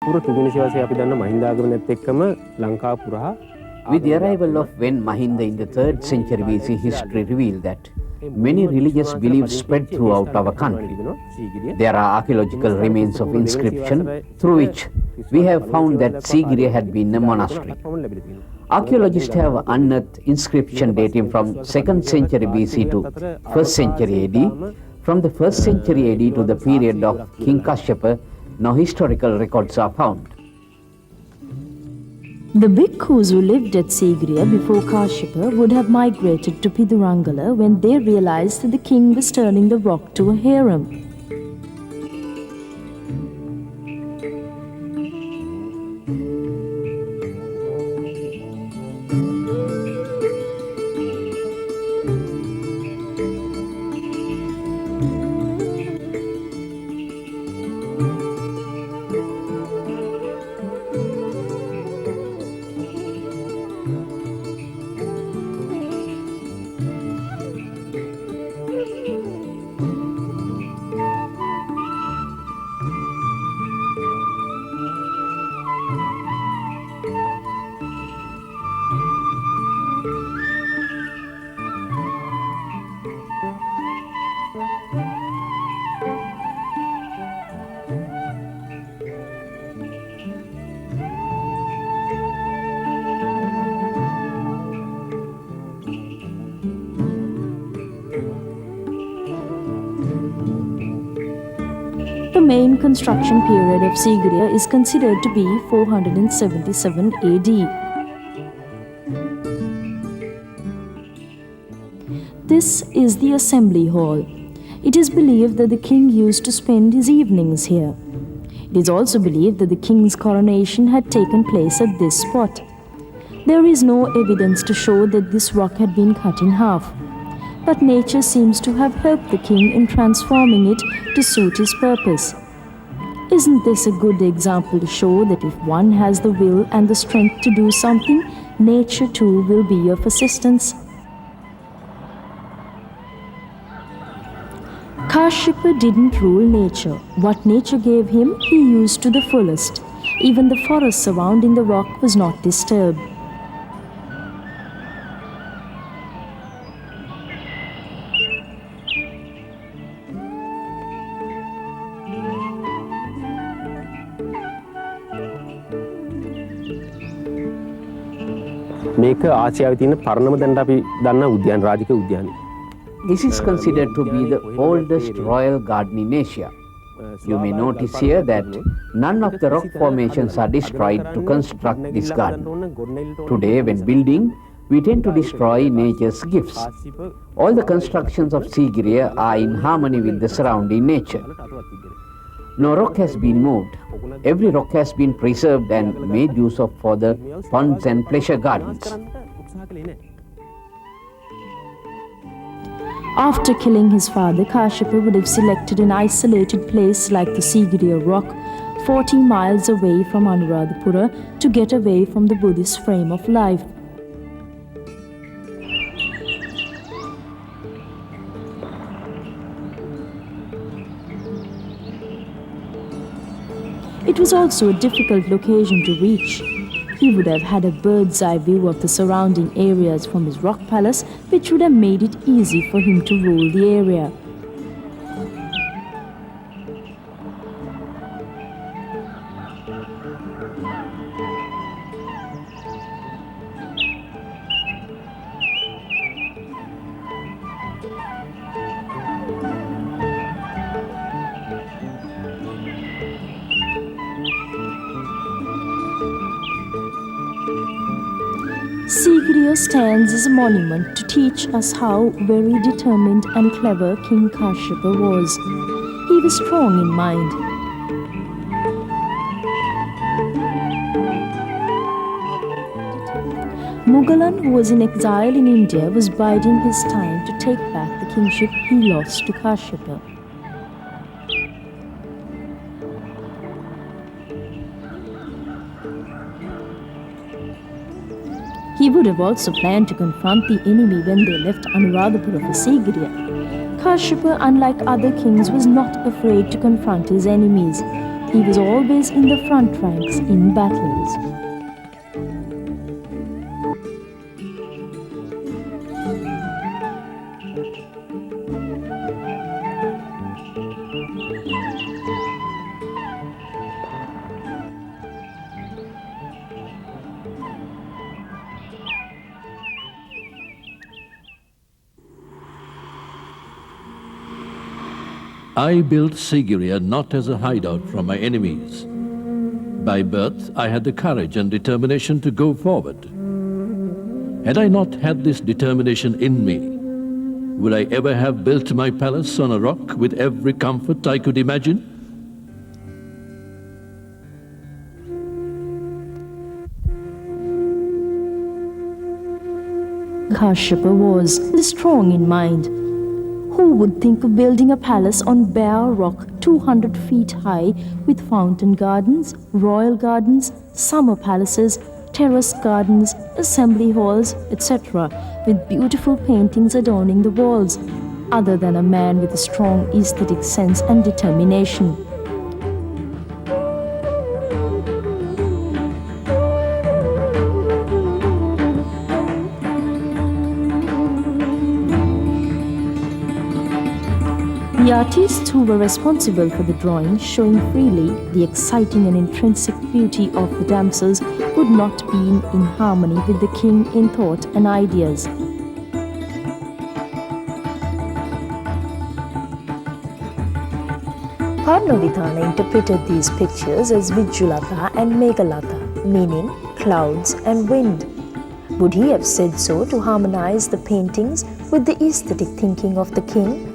With the arrival of Ven Mahinda in the 3rd century BC, history revealed that many religious beliefs spread throughout our country. There are archaeological remains of inscription through which we have found that Sigiriya had been a monastery. Archaeologists have unearthed inscription dating from 2nd century BC to 1st century AD. From the 1st century AD to the period of King Kashyapa, no historical records are found. The bhikkhus who lived at Sigiriya before Kashyapa would have migrated to Pidurangala when they realized that the king was turning the rock to a harem. The main construction period of Sigiriya is considered to be 477 AD. This is the assembly hall. It is believed that the king used to spend his evenings here. It is also believed that the king's coronation had taken place at this spot. There is no evidence to show that this rock had been cut in half, but nature seems to have helped the king in transforming it to suit his purpose. Isn't this a good example to show that if one has the will and the strength to do something, nature too will be of assistance? Kashyapa didn't rule nature. What nature gave him, he used to the fullest. Even the forest surrounding the rock was not disturbed. This is considered to be the oldest royal garden in Asia. You may notice here that none of the rock formations are destroyed to construct this garden. Today, when building, we tend to destroy nature's gifts. All the constructions of Sigiriya are in harmony with the surrounding nature. No rock has been moved. Every rock has been preserved and made use of for the ponds and pleasure gardens. After killing his father, Kashyapa would have selected an isolated place like the Sigiriya rock, 40 miles away from Anuradhapura, to get away from the Buddhist frame of life. It was also a difficult location to reach. He would have had a bird's eye view of the surrounding areas from his rock palace, which would have made it easy for him to rule the area. Sigiriya stands as a monument to teach us how very determined and clever King Kashyapa was. He was strong in mind. Mughal, who was in exile in India, was biding his time to take back the kingship he lost to Kashyapa. He would have also planned to confront the enemy when they left Anuradhapura for Sigiriya. Kashyapa, unlike other kings, was not afraid to confront his enemies. he was always in the front ranks in battles. I built Sigiriya not as a hideout from my enemies. By birth, I had the courage and determination to go forward. Had I not had this determination in me, would I ever have built my palace on a rock with every comfort I could imagine? Kashyapa was strong in mind. Who would think of building a palace on bare rock 200 feet high with fountain gardens, royal gardens, summer palaces, terrace gardens, assembly halls, etc., with beautiful paintings adorning the walls, other than a man with a strong aesthetic sense and determination? The artists who were responsible for the drawing, showing freely the exciting and intrinsic beauty of the damsels, would not be in harmony with the king in thought and ideas. Padmavithana interpreted these pictures as Vijulata and Meghalata, meaning clouds and wind. Would he have said so to harmonize the paintings with the aesthetic thinking of the king?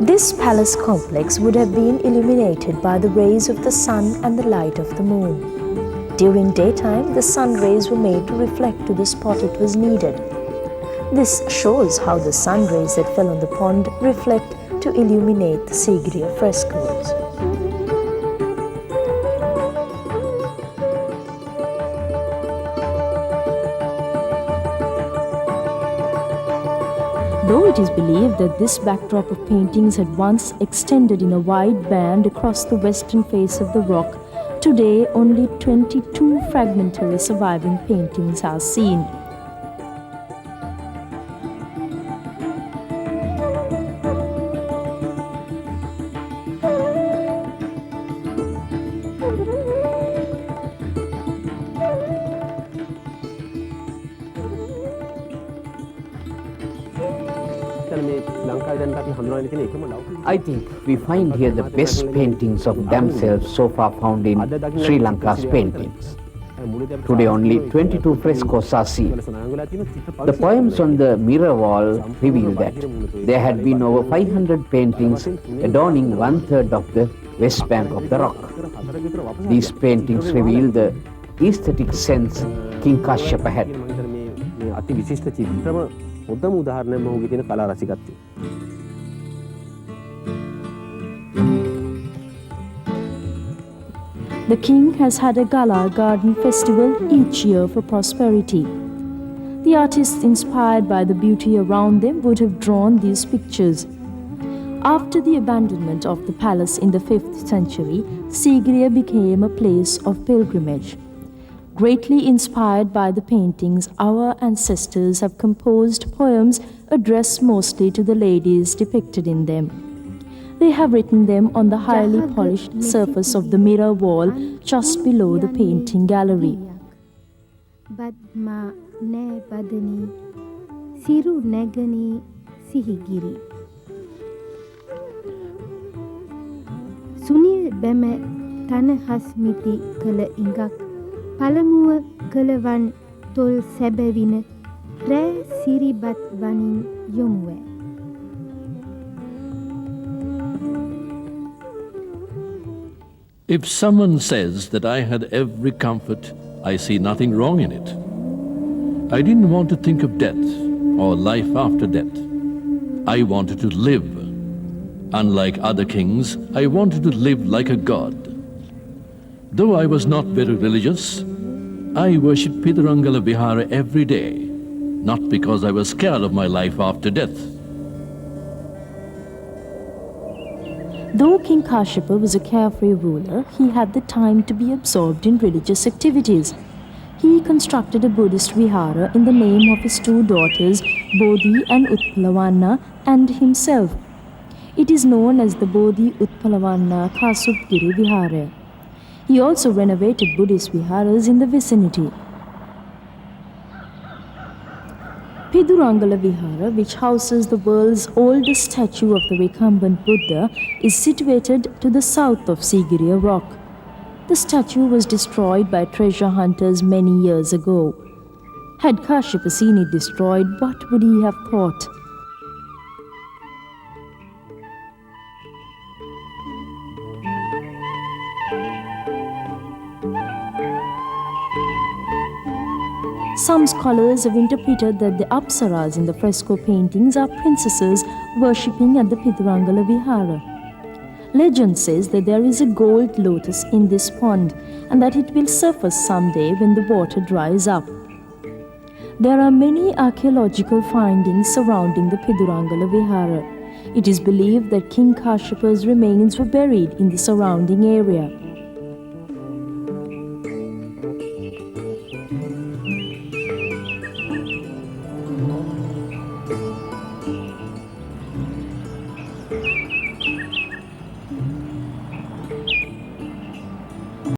This palace complex would have been illuminated by the rays of the sun and the light of the moon. During daytime, the sun rays were made to reflect to the spot it was needed. This shows how the sun rays that fell on the pond reflect to illuminate the Sigiriya frescoes. Though it is believed that this backdrop of paintings had once extended in a wide band across the western face of the rock, today only 22 fragmentary surviving paintings are seen. I think we find here the best paintings of damsels so far found in Sri Lanka's paintings. Today only 22 frescoes are seen. The poems on the mirror wall reveal that there had been over 500 paintings adorning one-third of the west bank of the rock. These paintings reveal the aesthetic sense King Kashyapa had. The king has had a gala garden festival each year for prosperity. The artists inspired by the beauty around them would have drawn these pictures. After the abandonment of the palace in the 5th century, Sigiriya became a place of pilgrimage. Greatly inspired by the paintings, our ancestors have composed poems addressed mostly to the ladies depicted in them. They have written them on the highly polished surface of the mirror wall just below the painting gallery. Badma ne badani siru negani Sigiri. Sunil beme tana hasmiti kala ingak palamuwa kalavan tol sebevine re siribat banin yomwe. If someone says that I had every comfort I see nothing wrong in it. I didn't want to think of death or life after death. I wanted to live. Unlike other kings, I wanted to live like a god. Though I was not very religious, I worshipped Pidurangala Vihara every day, not because I was scared of my life after death. Though King Kashyapa was a carefree ruler, he had the time to be absorbed in religious activities. He constructed a Buddhist vihara in the name of his two daughters, Bodhi and Utpalavanna, and himself. It is known as the Bodhi Utpalavanna Kasupgiri Vihara. He also renovated Buddhist viharas in the vicinity. Pidurangala Vihara, which houses the world's oldest statue of the recumbent Buddha, is situated to the south of Sigiriya rock. The statue was destroyed by treasure hunters many years ago. Had Kashyapa seen it destroyed, what would he have thought? Some scholars have interpreted that the Apsaras in the fresco paintings are princesses worshipping at the Pidurangala Vihara. Legend says that there is a gold lotus in this pond and that it will surface someday when the water dries up. There are many archaeological findings surrounding the Pidurangala Vihara. It is believed that King Kashyapa's remains were buried in the surrounding area.